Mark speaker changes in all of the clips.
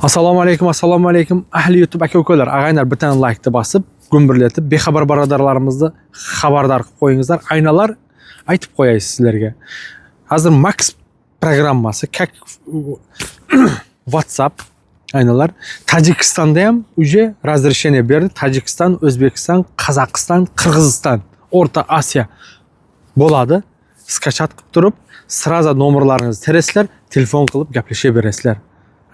Speaker 1: Assalomu alaykum ahli YouTube aka-ukalar. Ag'aylar bir tane like bosib, gumburlatib, bexabar birodarlarimizni xabardor qilib qo'yingizlar. Aynalar aytib qo'yay sizlarga. Hozir Max programmasi, как WhatsApp aynalar Tojikistonda ham уже разрешение berdi. Tojikiston, O'zbekiston, Qozog'iston, Qirg'iziston, O'rta Osiyo bo'ladi. Skachat qilib turib, sразу nomerlaringizni terasizlar, telefon qilib gaplasha berasizlar.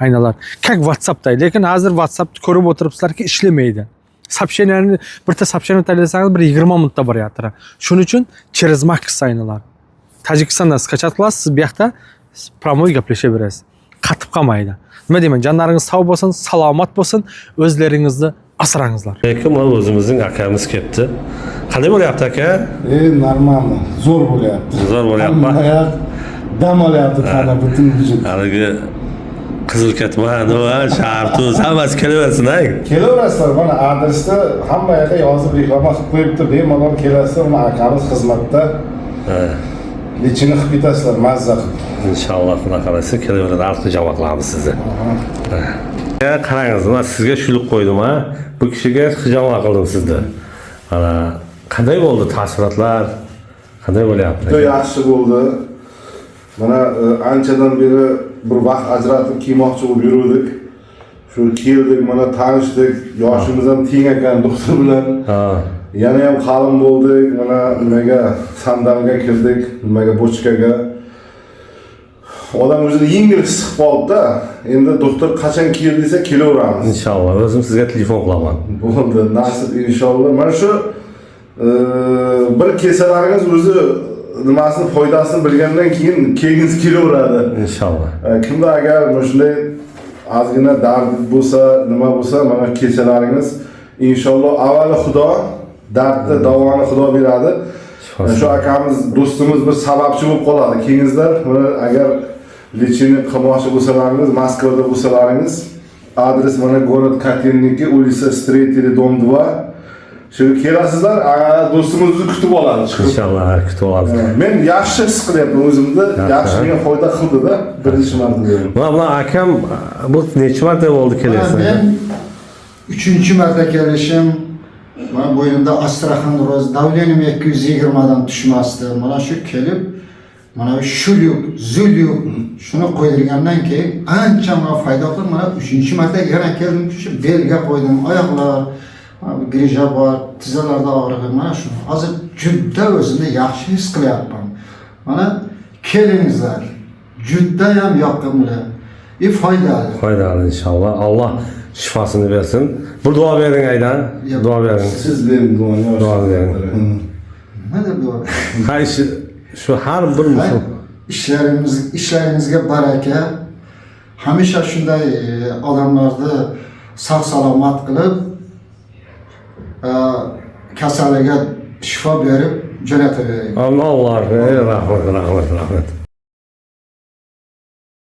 Speaker 1: Aynalar. Как WhatsApp'da, lekin hozir WhatsApp'ni ko'rib o'tiribsizlarki, ishlamaydi. Сообщениeni bitta сообщение tayyorlasangiz bir 20 minutda boryapti. Shuning uchun через Max aynalar. Tojikistondan skachat qilasiz, bu yoqda promoy gaplasha berasiz. Qatib qolmaydi. Nima deyman, jonlaringiz sog' bo'lsin, salomat bo'lsin, o'zlaringizni asrangizlar.
Speaker 2: Lekin mana o'zimizning akamiz ketdi. Qanday bo'lyapti aka?
Speaker 3: Normal. Zo'r bo'lyapti.
Speaker 2: Zo'r bo'lyapti.
Speaker 3: Dam olyapti tana butun vujud.
Speaker 2: Haligi Qizil Ketman va Shartuz hammasi kelaversin-a.
Speaker 3: Kelaverasizlar, mana adresda hamma yerga yozib reklama qilib qo'yibdi. Bemalol kelasizlar, mana akamiz xizmatda. Lechini qilib ketasizlar, mazza qilib.
Speaker 2: Inshaalloh xudo xolasa kelaveradi, orqa javob qilamiz sizni. Qarangiz, men sizga shulib qo'ydim-a. Bu kishiga hijoma qildim sizni. Mana qanday bo'ldi taassurotlar? Qanday bo'lyapti?
Speaker 3: Juda yaxshi bo'ldi. Mana anchadan beri bir vaqt ajratib kiymoqchi bo'lib yurdik. Shu keldik, mana tanishdik. Yoshimiz ham teng ekan doktor bilan. Yana ham qalin bo'ldik. Mana nimaga sandalga kirdik, nimaga bochkaga. Odam o'zini yengil his qilib oldi-da. Endi doktor qachon kel desa kelaveramiz.
Speaker 2: Inshaalloh, o'zim sizga telefon qilaman.
Speaker 3: Bo'ldi, nasib inshaalloh. Mana shu bir kesalaringiz o'zi nimasini foydasini bilgandan keyin kelgingiz kelaveradi.
Speaker 2: Inshaalloh.
Speaker 3: Kimda agar mana shunday ozgina dard bo'lsa, nima bo'lsa, mana kesalaringiz inshaalloh avvalo Xudo dardni davoni Xudo beradi. Shu akamiz do'stimiz bir sababchi bo'lib qoladi. Kengizlar, mana agar lechini qilmoqchi bo'lsalaringiz, Moskvada bo'lsalaringiz, adres mana город Katenniki, улица Stretili, dom 2. Shu kelasizlar, do'stimizni kutib oladi.
Speaker 2: Inshaalloh kutib olamiz.
Speaker 3: Men yaxshi his qilyapman o'zimni, yaxshi menga foyda qildi-da, birinchi marta.
Speaker 2: Mana akam bu necha marta bo'ldi kelayapsiz?
Speaker 4: Men 3-marta kelishim. Mana bo'ynimda Astrakhan roz, davleniyam 220 dan tushmasdi. Mana shu kelib, mana shu zulyuk shuni qo'ydirgandan keyin ancha menga foyda qildi. Mana 3-marta yana keldim, shu belga qo'ydim, oyoqlar grija bor, tizalarda og'riq. Mana shu hozir juda o'zimni yaxshi his qilyapman. Mana kelingizlar. Juda ham yoqimli. Foydali.
Speaker 2: Foydali inshaalloh. Alloh shifosini bersin. Bir duo bering aydan. Duo bering.
Speaker 3: Siz bering duoni.
Speaker 2: Duo bering.
Speaker 4: Nima duo?
Speaker 2: Qaysi shu har bir musulmon
Speaker 4: ishlaringizga baraka. Hamisha shunday odamlarni sog' salomat qilib, kasaliga shifo berib jo'natavering.
Speaker 2: Alloh rahmat.